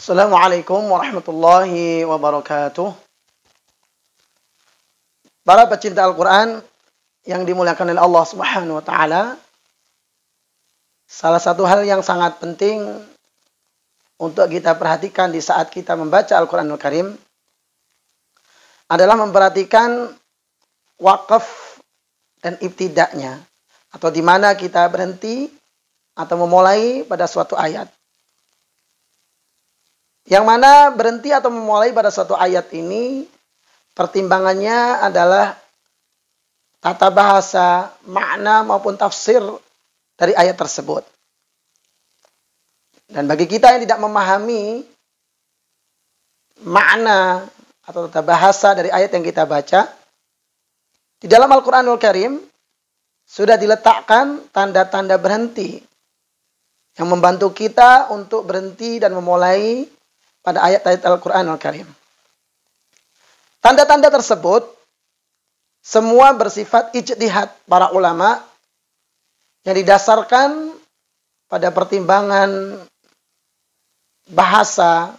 Assalamualaikum warahmatullahi wabarakatuh. Para pecinta Al-Quran yang dimuliakan oleh Allah Subhanahu wa Ta'ala, salah satu hal yang sangat penting untuk kita perhatikan di saat kita membaca Al-Quranul Karim adalah memperhatikan wakaf dan ibtidaknya, atau di mana kita berhenti atau memulai pada suatu ayat. Yang mana berhenti atau memulai pada suatu ayat ini pertimbangannya adalah tata bahasa, makna maupun tafsir dari ayat tersebut. Dan bagi kita yang tidak memahami makna atau tata bahasa dari ayat yang kita baca, di dalam Al-Quranul Karim sudah diletakkan tanda-tanda berhenti yang membantu kita untuk berhenti dan memulai pada ayat-ayat Al-Quranul Karim. Tanda-tanda tersebut semua bersifat ijtihad para ulama yang didasarkan pada pertimbangan bahasa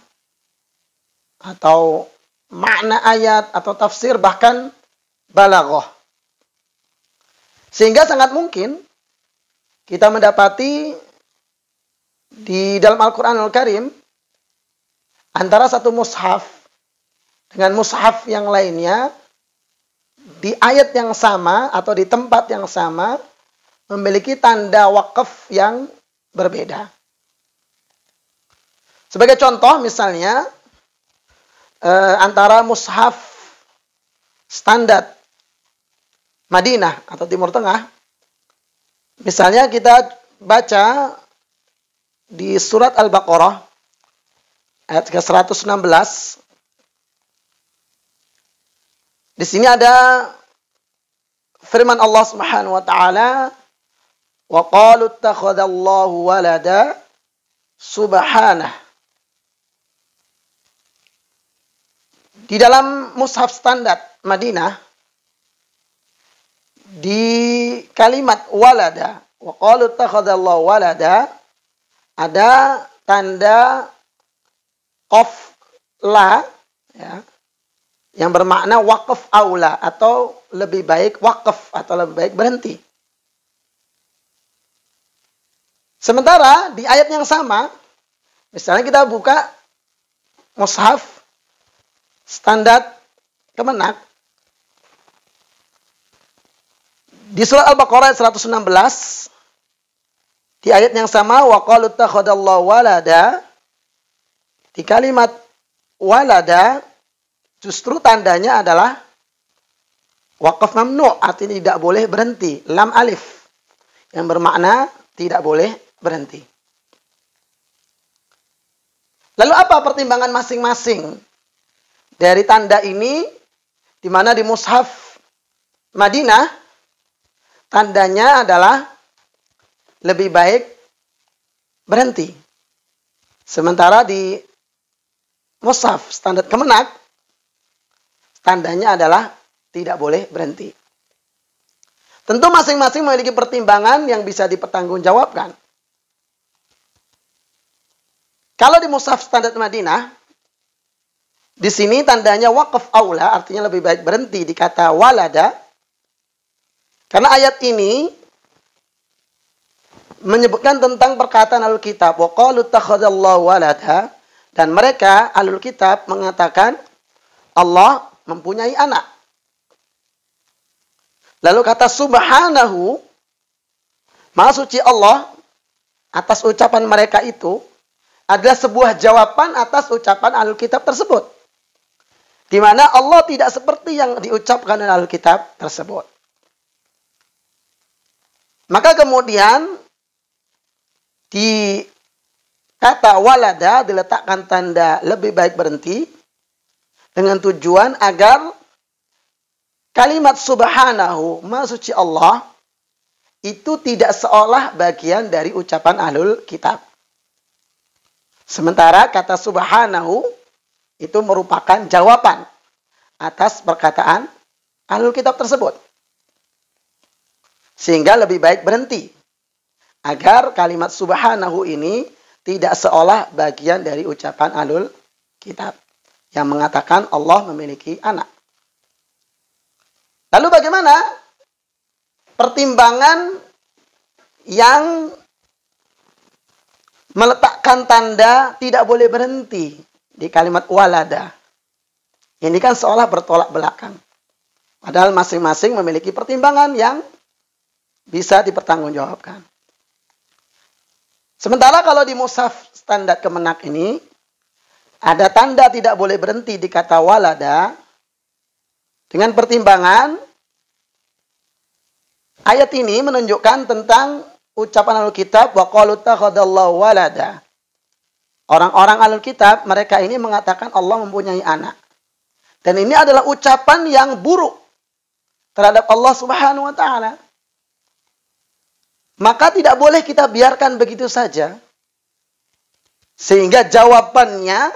atau makna ayat atau tafsir, bahkan balaghah. Sehingga sangat mungkin kita mendapati di dalam Al-Quranul Karim antara satu mushaf dengan mushaf yang lainnya di ayat yang sama atau di tempat yang sama memiliki tanda wakaf yang berbeda. Sebagai contoh misalnya antara mushaf standar Madinah atau Timur Tengah, misalnya kita baca di surat Al-Baqarah ayat ke-116. Di sini ada firman Allah Subhanahu wa taala, "Wa qalu ittakhadallahu walada subhanah." Di dalam mushaf standar Madinah di kalimat walada, wa qalu ittakhadallahu walada, ada tanda qaf la, ya, yang bermakna waqaf aula atau lebih baik waqaf atau lebih baik berhenti. Sementara di ayat yang sama, misalnya kita buka mushaf standar Kemenak di surat Al-Baqarah 116, di ayat yang sama wa qalu ittakhadallahu walada, di kalimat walada justru tandanya adalah waqaf mamnu', artinya tidak boleh berhenti, lam alif yang bermakna tidak boleh berhenti. Lalu apa pertimbangan masing-masing dari tanda ini, di mana di mushaf Madinah tandanya adalah lebih baik berhenti, sementara di mushaf standar Kemenak tandanya adalah tidak boleh berhenti. Tentu masing-masing memiliki pertimbangan yang bisa dipertanggungjawabkan. Kalau di mushaf standar Madinah, di sini tandanya waqaf aula, artinya lebih baik berhenti di kata walada, karena ayat ini menyebutkan tentang perkataan Ahlul Kitab, wa qalu ittakhadallahu walada, dan mereka Ahlul Kitab mengatakan Allah mempunyai anak. Lalu kata subhanahu, maha suci Allah atas ucapan mereka itu adalah sebuah jawaban atas ucapan Ahlul Kitab tersebut, di mana Allah tidak seperti yang diucapkan oleh Ahlul Kitab tersebut. Maka kemudian di kata walada diletakkan tanda lebih baik berhenti dengan tujuan agar kalimat subhanahu, maha suci Allah, itu tidak seolah bagian dari ucapan Ahlul Kitab. Sementara kata subhanahu itu merupakan jawaban atas perkataan Ahlul Kitab tersebut. Sehingga lebih baik berhenti agar kalimat subhanahu ini tidak seolah bagian dari ucapan ahlul kitab yang mengatakan Allah memiliki anak. Lalu bagaimana pertimbangan yang meletakkan tanda tidak boleh berhenti di kalimat walada? Ini kan seolah bertolak belakang. Padahal masing-masing memiliki pertimbangan yang bisa dipertanggungjawabkan. Sementara kalau di mushaf standar Kemenak ini, ada tanda tidak boleh berhenti di kata walada, dengan pertimbangan, ayat ini menunjukkan tentang ucapan Ahlul Kitab, wa qalu takhadallahu walada. Orang-orang Ahlul Kitab, mereka ini mengatakan Allah mempunyai anak. Dan ini adalah ucapan yang buruk terhadap Allah Subhanahu wa Ta'ala. Maka tidak boleh kita biarkan begitu saja. Sehingga jawabannya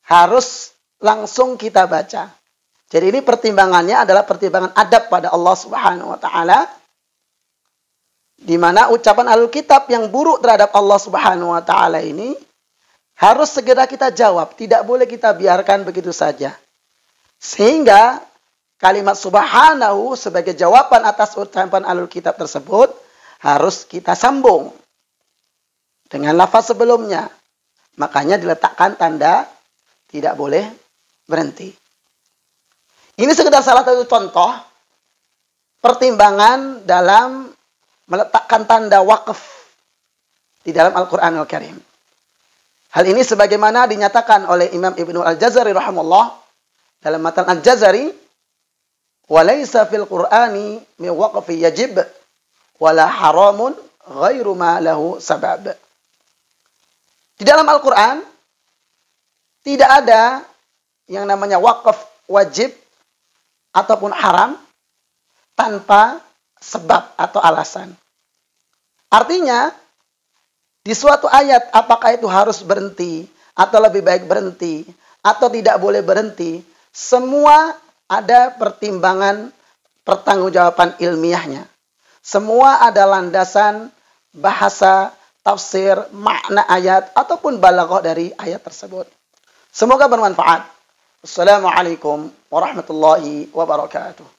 harus langsung kita baca. Jadi ini pertimbangannya adalah pertimbangan adab pada Allah Subhanahu wa Ta'ala. Di mana ucapan Ahlul Kitab yang buruk terhadap Allah Subhanahu wa Ta'ala ini harus segera kita jawab. Tidak boleh kita biarkan begitu saja. Sehingga kalimat subhanahu sebagai jawaban atas ucapan Ahlul Kitab tersebut harus kita sambung dengan lafaz sebelumnya. Makanya diletakkan tanda tidak boleh berhenti. Ini sekedar salah satu contoh pertimbangan dalam meletakkan tanda waqf di dalam Al-Quran Al-Karim. Hal ini sebagaimana dinyatakan oleh Imam Ibnu Al-Jazari rahimahullah dalam matan Al-Jazari, walaysa fil Qur'ani min waqfi yajib wala haramun ghairu ma lahu sabab. Di dalam Al-Quran tidak ada yang namanya wakaf wajib ataupun haram tanpa sebab atau alasan. Artinya, di suatu ayat apakah itu harus berhenti atau lebih baik berhenti atau tidak boleh berhenti, semua ada pertimbangan pertanggungjawaban ilmiahnya. Semua ada landasan bahasa, tafsir, makna ayat, ataupun balaghah dari ayat tersebut. Semoga bermanfaat. Assalamualaikum warahmatullahi wabarakatuh.